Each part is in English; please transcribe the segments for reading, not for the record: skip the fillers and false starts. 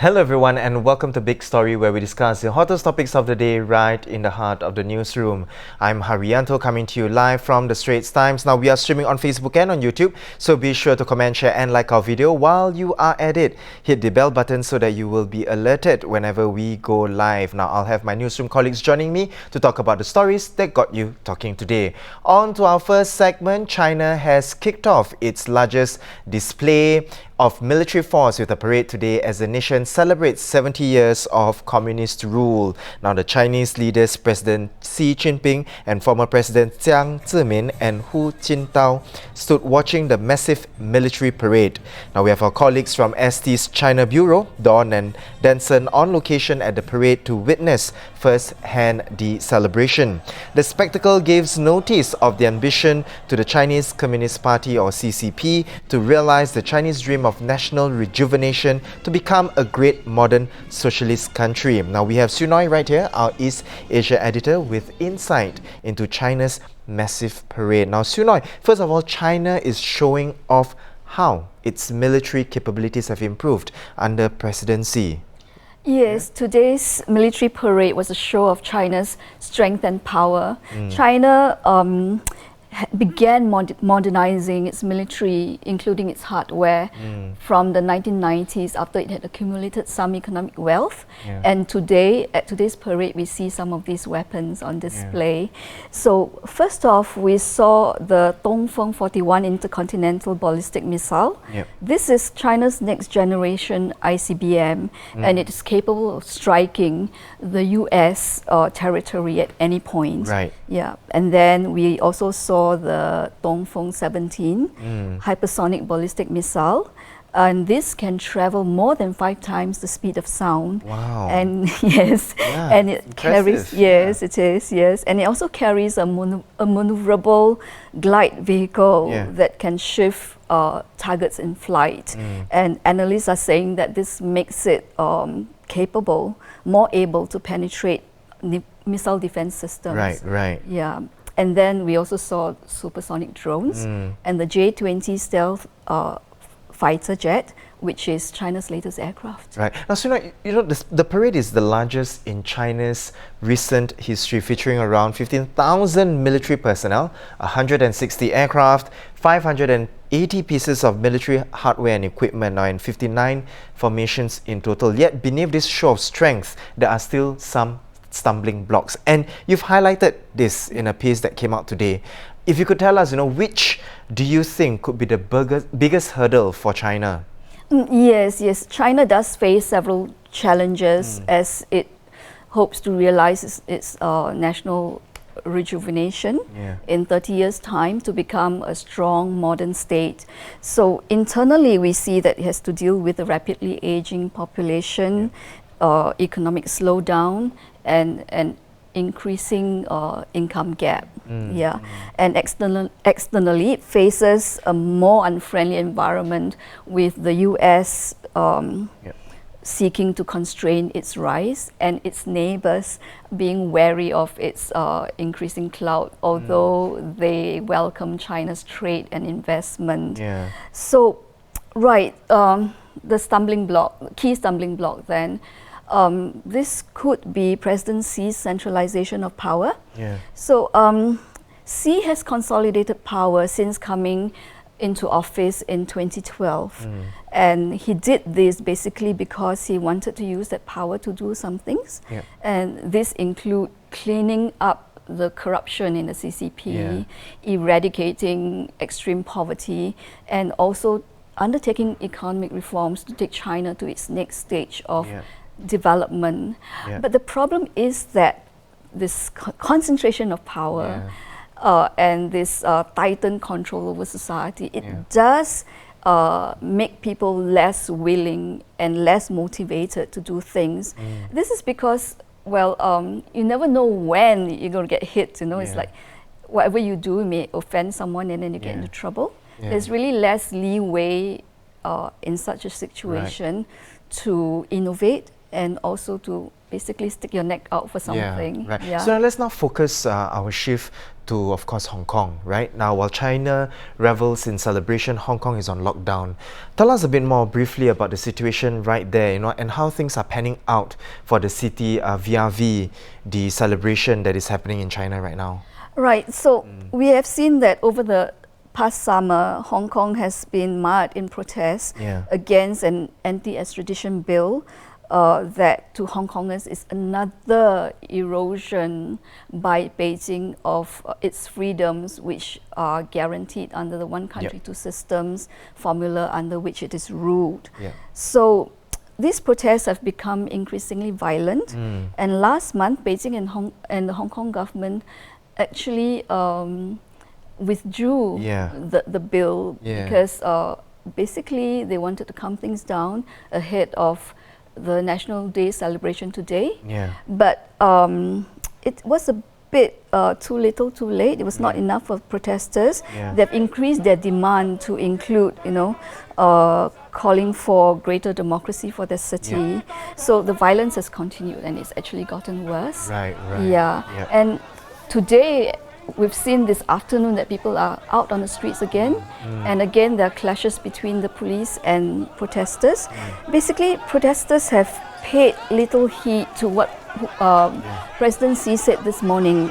Hello everyone and welcome to Big Story, where we discuss the hottest topics of the day right in the heart of the newsroom. I'm Haryanto, coming to you live from the Straits Times. Now we are streaming on Facebook and on YouTube, so be sure to comment, share and like our video. While you are at it, hit the bell button so that you will be alerted whenever we go live. Now I'll have my newsroom colleagues joining me to talk about the stories that got you talking today. On to our first segment. China has kicked off its largest display of military force with a parade today as the nation celebrates 70 years of communist rule. Now the Chinese leaders, President Xi Jinping and former President Jiang Zemin and Hu Jintao, stood watching the massive military parade. Now we have our colleagues from ST's China Bureau, Dawn and Denson, on location at the parade to witness first-hand the celebration. The spectacle gives notice of the ambition to the Chinese Communist Party, or CCP, to realize the Chinese dream of national rejuvenation to become a great modern socialist country. Now we have Sunoy right here, our East Asia editor, with insight into China's massive parade. Now Sunoy, first of all, China is showing off how its military capabilities have improved under President Xi. Yes, today's military parade was a show of China's strength and power. China began modernizing its military, including its hardware, from the 1990s after it had accumulated some economic wealth. And today, at today's parade, we see some of these weapons on display. So first off, we saw the Dongfeng 41 intercontinental ballistic missile. This is China's next generation ICBM, and it is capable of striking the US territory at any point. And then we also saw the Dongfeng 17 hypersonic ballistic missile, and this can travel more than 5 times the speed of sound. And and it carries it is, and it also carries a maneuverable glide vehicle that can shift targets in flight. And analysts are saying that this makes it more able to penetrate missile defense systems. And then we also saw supersonic drones and the J-20 stealth fighter jet, which is China's latest aircraft. Now, Suna, the parade is the largest in China's recent history, featuring around 15,000 military personnel, 160 aircraft, 580 pieces of military hardware and equipment, and 59 formations in total. Yet beneath this show of strength, there are still some stumbling blocks, and you've highlighted this in a piece that came out today. If you could tell us, which do you think could be the biggest hurdle for China? Yes, China does face several challenges as it hopes to realize its national rejuvenation in 30 years' time to become a strong modern state. So internally, we see that it has to deal with a rapidly aging population, economic slowdown, and increasing income gap. And externally, it faces a more unfriendly environment with the US seeking to constrain its rise and its neighbors being wary of its increasing clout, although they welcome China's trade and investment. So, the key stumbling block then, this could be President Xi's centralization of power. So Xi has consolidated power since coming into office in 2012. And he did this basically because he wanted to use that power to do some things. And this include cleaning up the corruption in the CCP, eradicating extreme poverty, and also undertaking economic reforms to take China to its next stage of development. But the problem is that this concentration of power and this tightened control over society, it does make people less willing and less motivated to do things. This is because, you never know when you're going to get hit. It's like whatever you do may offend someone and then you get into trouble. There's really less leeway in such a situation to innovate and also to basically stick your neck out for something. So now let's now focus our shift to, of course, Hong Kong, right? Now, while China revels in celebration, Hong Kong is on lockdown. Tell us a bit more briefly about the situation right there, and how things are panning out for the city vis-a-vis the celebration that is happening in China right now. Right. So we have seen that over the past summer, Hong Kong has been mired in protest against an anti-extradition bill that to Hong Kongers is another erosion by Beijing of its freedoms, which are guaranteed under the one country, two systems formula under which it is ruled. So these protests have become increasingly violent. And last month, Beijing and the Hong Kong government actually withdrew the bill because basically they wanted to calm things down ahead of the National Day celebration today. But it was a bit too little too late. It was not enough for protesters. They've increased their demand to include, calling for greater democracy for the city. So the violence has continued and it's actually gotten worse. And today, we've seen this afternoon that people are out on the streets again. And again, there are clashes between the police and protesters. Basically, protesters have paid little heed to what President Xi said this morning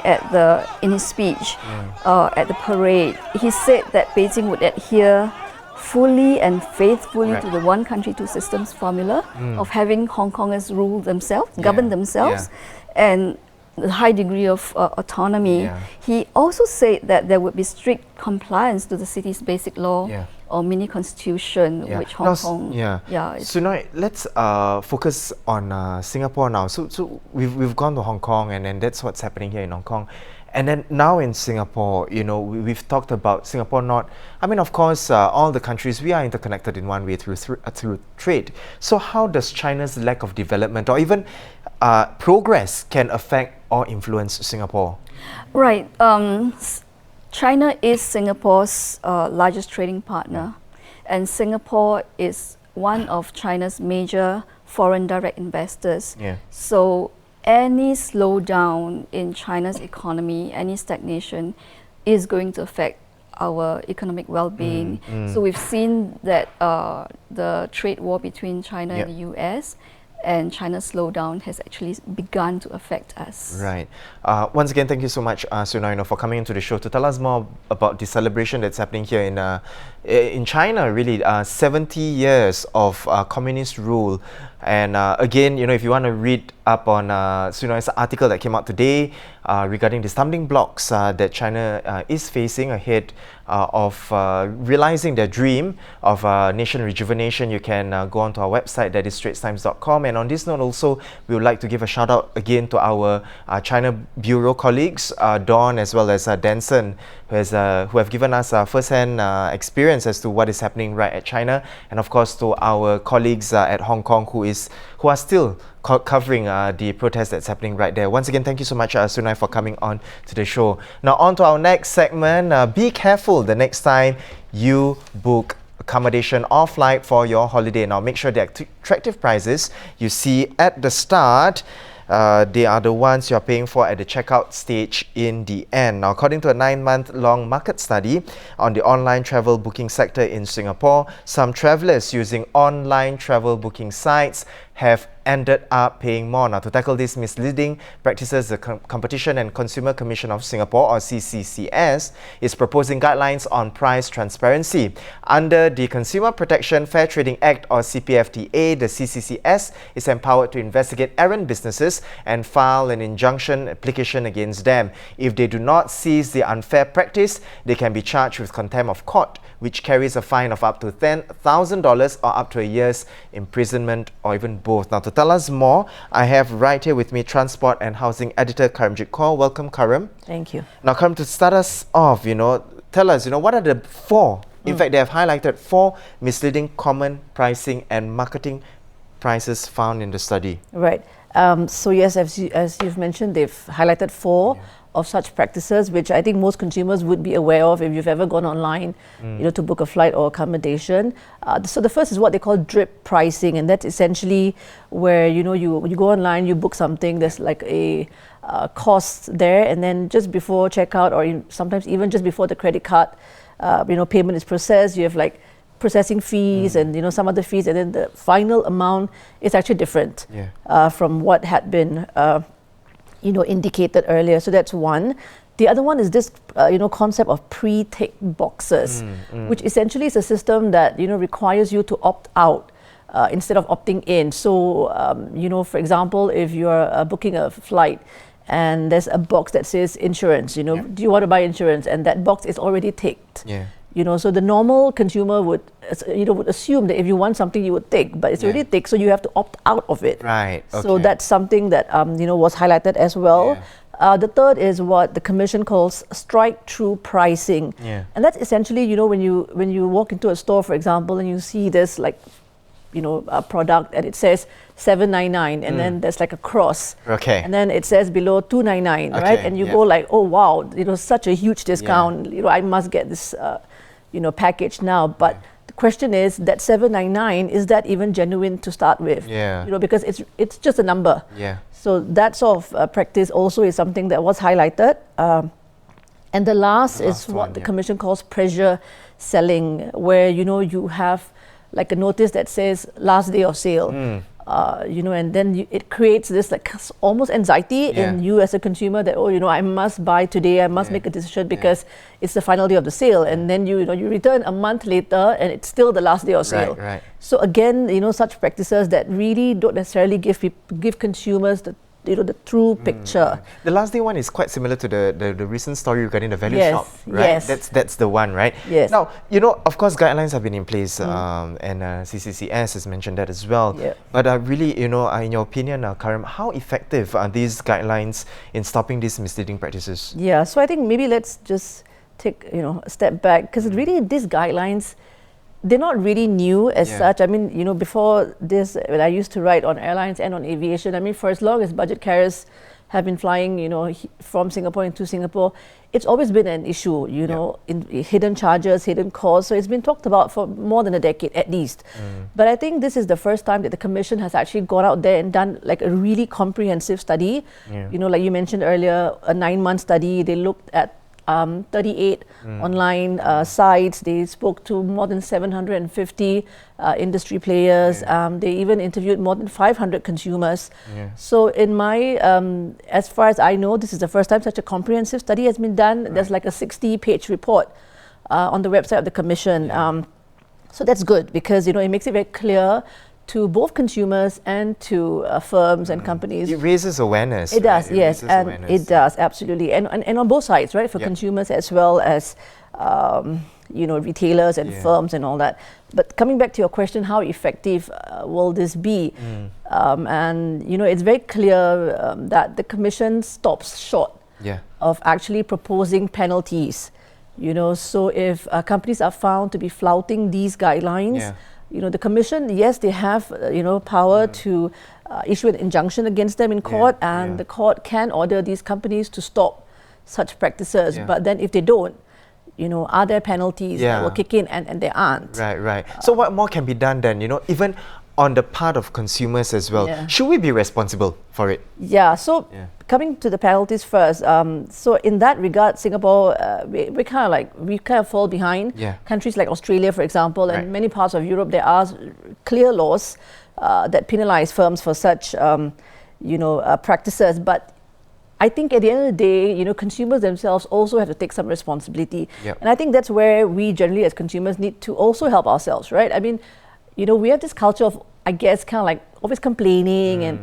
in his speech at the parade. He said that Beijing would adhere fully and faithfully to the one country, two systems formula of having Hong Kongers rule themselves, govern themselves, and the high degree of autonomy. He also said that there would be strict compliance to the city's basic law or mini constitution, which Hong Kong. So now let's focus on Singapore now. So we've gone to Hong Kong, and then that's what's happening here in Hong Kong. And then now in Singapore, we've talked about Singapore not. I mean, of course, all the countries, we are interconnected in one way through trade. So how does China's lack of development or even progress can affect or influence Singapore? Right. China is Singapore's largest trading partner, and Singapore is one of China's major foreign direct investors. So any slowdown in China's economy, any stagnation, is going to affect our economic well-being. So we've seen that the trade war between China and the US and China's slowdown has actually begun to affect us. Right. Once again, thank you so much, Suna, for coming into the show to tell us more about the celebration that's happening here in China. Really, 70 years of communist rule. And again, if you want to read up on Suna's article that came out today regarding the stumbling blocks that China is facing ahead of realizing their dream of nation rejuvenation, you can go onto our website, that is straitstimes.com. And on this note also, we would like to give a shout out again to our China Bureau colleagues, Dawn as well as Danson, who have given us first-hand experience as to what is happening right at China, and of course to our colleagues at Hong Kong who are still covering the protest that's happening right there. Once again, thank you so much, Sunai, for coming on to the show. Now on to our next segment. Be careful the next time you book accommodation or flight for your holiday. Now make sure the attractive prices you see at the start, they are the ones you're paying for at the checkout stage in the end. Now, according to a 9-month-long market study on the online travel booking sector in Singapore, some travelers using online travel booking sites have ended up paying more. Now, to tackle these misleading practices, the Competition and Consumer Commission of Singapore, or CCCS, is proposing guidelines on price transparency. Under the Consumer Protection Fair Trading Act, or CPFTA, the CCCS is empowered to investigate errant businesses and file an injunction application against them. If they do not cease the unfair practice, they can be charged with contempt of court, which carries a fine of up to $10,000 or up to a year's imprisonment, or even both. Now, to tell us more, I have right here with me Transport and Housing Editor Karimjit Kaur. Welcome, Karim. Thank you. Now, Karim, to start us off, tell us, what are the four, in fact, they have highlighted 4 misleading common pricing and marketing prices found in the study. Right. So yes, as you've mentioned, they've highlighted 4 of such practices, which I think most consumers would be aware of if you've ever gone online, to book a flight or accommodation. So the first is what they call drip pricing, and that's essentially where you go online, you book something. There's like a costs there, and then just before checkout, or sometimes even just before the credit card, payment is processed, you have like processing fees and some other fees, and then the final amount is actually different from what had been indicated earlier. So that's one. The other one is this concept of pre-tick boxes, which essentially is a system that requires you to opt out instead of opting in. So for example, if you're booking a flight and there's a box that says insurance, do you want to buy insurance, and that box is already ticked. So the normal consumer would assume that if you want something, you would tick, but it's already ticked, so you have to opt out of it. Right. Okay. So that's something that was highlighted as well. The third is what the Commission calls strike-through pricing, and that's essentially when you walk into a store, for example, and you see this like a product and it says $7.99, and then there's like a cross, and then it says below $2.99, right? And you go like, oh wow, such a huge discount. I must get this package now. But the question is, that $7.99, is that even genuine to start with? Because it's just a number. So that sort of practice also is something that was highlighted. And the last is what the Commission calls pressure selling, where you have like a notice that says last day of sale, and then it creates this like almost anxiety in you as a consumer that I must buy today, I must make a decision because it's the final day of the sale, and then you return a month later and it's still the last day of sale. So again, such practices that really don't necessarily give consumers the true picture. The last day one is quite similar to the recent story regarding the value shop, right? That's the one, right? Now, of course, guidelines have been in place, and CCCS has mentioned that as well. But really, in your opinion, Karim, how effective are these guidelines in stopping these misleading practices? So I think maybe let's just take a step back, because really these guidelines, they're not really new as such. I mean, before this, when I used to write on airlines and on aviation, I mean, for as long as budget carriers have been flying, from Singapore into Singapore, it's always been an issue, in hidden charges, hidden costs. So it's been talked about for more than a decade at least. But I think this is the first time that the Commission has actually gone out there and done like a really comprehensive study. Like you mentioned earlier, a 9-month study. They looked at 38 online sites. They spoke to more than 750 industry players. They even interviewed more than 500 consumers. So in my, as far as I know, this is the first time such a comprehensive study has been done. There's like a 60-page report on the website of the Commission. So that's good, because it makes it very clear to both consumers and to firms and companies. It raises awareness. It does, yes, and it does, absolutely. And on both sides, right, for consumers as well as retailers and firms and all that. But coming back to your question, how effective will this be? And it's very clear that the Commission stops short of actually proposing penalties. So if companies are found to be flouting these guidelines, the Commission, yes, they have power to issue an injunction against them in court, and the court can order these companies to stop such practices. But then if they don't, are there penalties that will kick in? And there aren't. Right. So what more can be done then, even on the part of consumers as well? Should we be responsible for it? So coming to the penalties first, so in that regard, Singapore, we kind of fall behind countries like Australia, for example, and many parts of Europe. There are clear laws that penalize firms for such practices. But I think at the end of the day, consumers themselves also have to take some responsibility. And I think that's where we generally as consumers need to also help ourselves, right? I mean, we have this culture of, I guess, kind of like always complaining and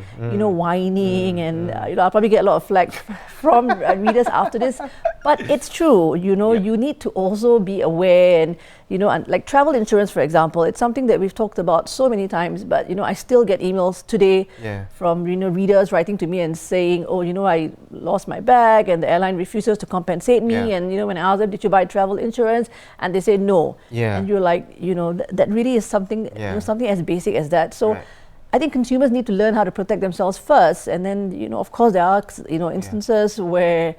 whining, and I'll probably get a lot of flack from readers after this, but it's true. You need to also be aware, and like travel insurance, for example, it's something that we've talked about so many times, but I still get emails today from readers writing to me and saying, oh, I lost my bag and the airline refuses to compensate me, and when I ask them, did you buy travel insurance, and they say no, and you're like, that really is something something as basic as that. So I think consumers need to learn how to protect themselves first, and then of course there are instances where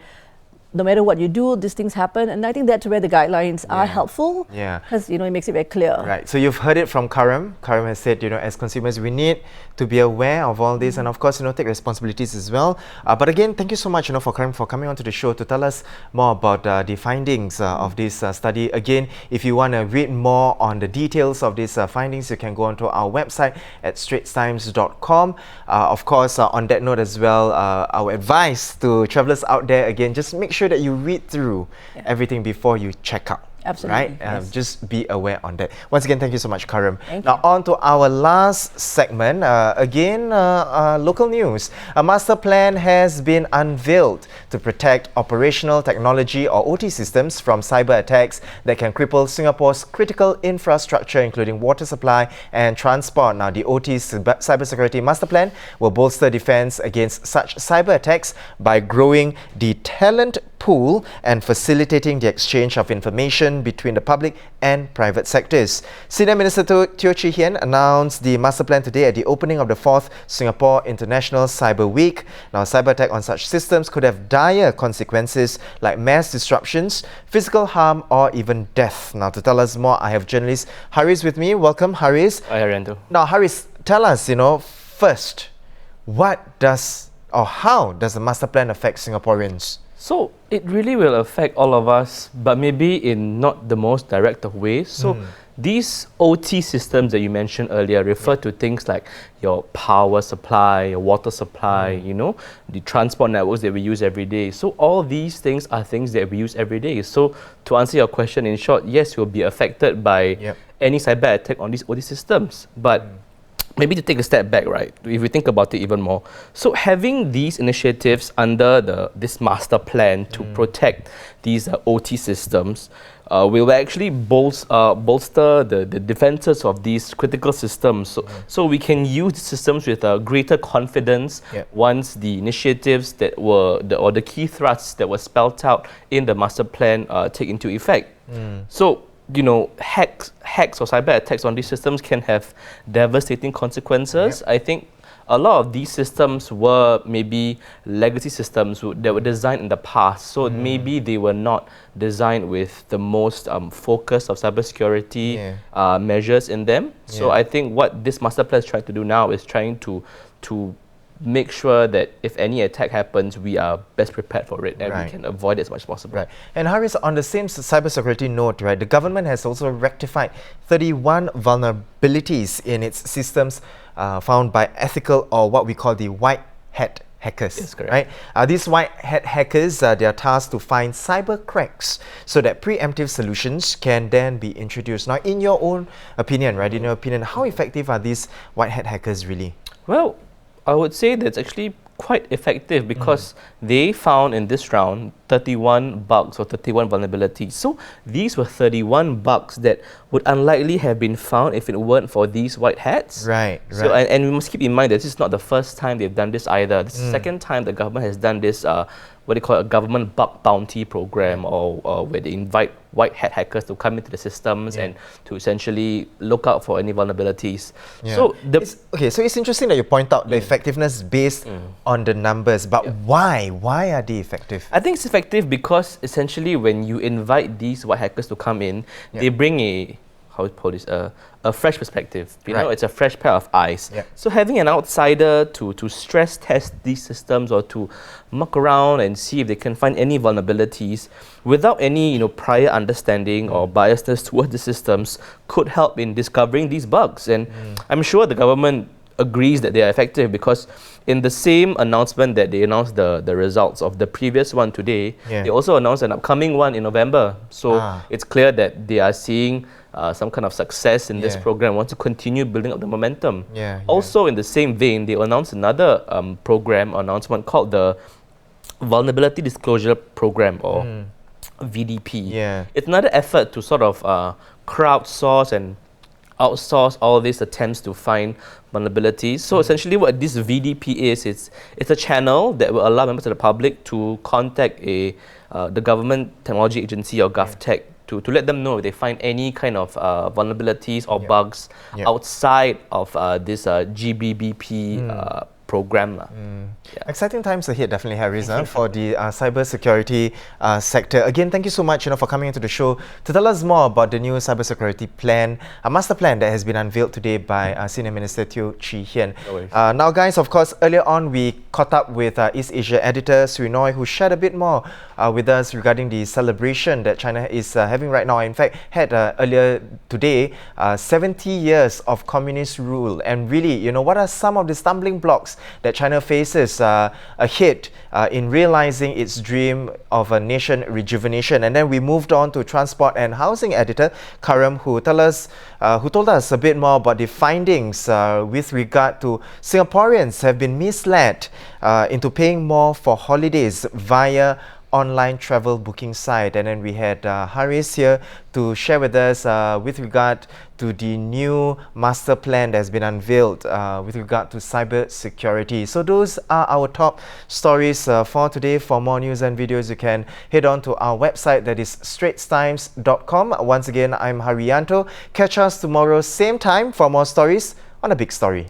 no matter what you do, these things happen, and I think that's where the guidelines are helpful. Yeah. Because it makes it very clear. Right. So you've heard it from Karam. Karam has said, as consumers, we need to be aware of all this, and of course, take responsibilities as well. But again, thank you so much, for Karam, for coming on to the show to tell us more about the findings of this study. Again, if you want to read more on the details of these findings, you can go onto our website at straitstimes.com. Of course, on that note as well, our advice to travelers out there, again, just make sure that you read through everything before you check out. Absolutely. Right? Yes. Just be aware on that. Once again, thank you so much, Karam. Thank now, you. on to our last segment. Local news. A master plan has been unveiled to protect operational technology or OT systems from cyber attacks that can cripple Singapore's critical infrastructure, including water supply and transport. Now, the OT Cybersecurity Master Plan will bolster defense against such cyber attacks by growing the talent pool and facilitating the exchange of information between the public and private sectors. Senior Minister Teo Chee Hean announced the master plan today at the opening of the 4th Singapore International Cyber Week. Now, cyber attack on such systems could have dire consequences like mass disruptions, physical harm, or even death. Now, to tell us more, I have journalist Haris with me. Welcome, Haris. Hi, Arianto. Now, Haris, tell us, first, how does the master plan affect Singaporeans? So it really will affect all of us, but maybe in not the most direct of ways. So these OT systems that you mentioned earlier refer to things like your power supply, your water supply, the transport networks that we use every day. So all these things are things that we use every day. So to answer your question in short, yes, you'll be affected by any cyber attack on these OT systems. But maybe to take a step back, right, if we think about it even more. So having these initiatives under this master plan to protect these OT systems will actually bolster the defenses of these critical systems. So we can use the systems with greater confidence once the initiatives or the key thrusts that were spelled out in the master plan take into effect. So hacks or cyber attacks on these systems can have devastating consequences. I think a lot of these systems were maybe legacy systems that were designed in the past. So maybe they were not designed with the most focus of cybersecurity measures in them. So I think what this master plan is trying to do now is trying to make sure that if any attack happens, we are best prepared for it and we can avoid it as much as possible. Right. And Haris, on the same cybersecurity note, right, the government has also rectified 31 vulnerabilities in its systems found by ethical, or what we call the white hat hackers. Yes, correct. Right? These white hat hackers, they are tasked to find cyber cracks so that preemptive solutions can then be introduced. Now, in your own opinion, how effective are these white hat hackers really? Well, I would say that's actually quite effective because they found in this round 31 bugs or 31 vulnerabilities. So these were 31 bugs that would unlikely have been found if it weren't for these white hats. Right. So and we must keep in mind that this is not the first time they've done this either. This is the second time the government has done this what they call a government bug bounty program, or where they invite white hat hackers to come into the systems and to essentially look out for any vulnerabilities. So so it's interesting that you point out the effectiveness based on the numbers, but why are they effective? I think it's effective because essentially when you invite these white hackers to come in, they bring a fresh perspective. It's a fresh pair of eyes. So having an outsider to stress test these systems or to muck around and see if they can find any vulnerabilities without any prior understanding or biasness towards the systems could help in discovering these bugs. And I'm sure the government agrees that they are effective because in the same announcement that they announced the results of the previous one today, they also announced an upcoming one in November. So it's clear that they are seeing some kind of success in this program, want to continue building up the momentum. Also in the same vein, they announced another program announcement called the Vulnerability Disclosure Program, or VDP. It's another effort to sort of crowdsource and outsource all these attempts to find vulnerabilities. So essentially what this VDP is, it's a channel that will allow members of the public to contact the government technology agency or GovTech to let them know if they find any kind of vulnerabilities or bugs outside of this GBBP program. Exciting times ahead, definitely, Harris, for the cybersecurity sector. Again, thank you so much, for coming into the show to tell us more about the new cybersecurity plan, a master plan that has been unveiled today by Senior Minister Teo Chee Hean. Now, guys, of course, earlier on we caught up with East Asia editor Sui Noi, who shared a bit more with us regarding the celebration that China is having right now. In fact, had earlier today 70 years of communist rule, and really, what are some of the stumbling blocks that China faces ahead in realizing its dream of a nation rejuvenation. And then we moved on to transport and housing editor Karam, who told us a bit more about the findings with regard to Singaporeans have been misled into paying more for holidays via online travel booking site. And then we had Haris here to share with us with regard to the new master plan that has been unveiled with regard to cybersecurity. So those are our top stories for today. For more news and videos, you can head on to our website, that is straitstimes.com. Once again, I'm Haryanto. Catch us tomorrow, same time, for more stories on A Big Story.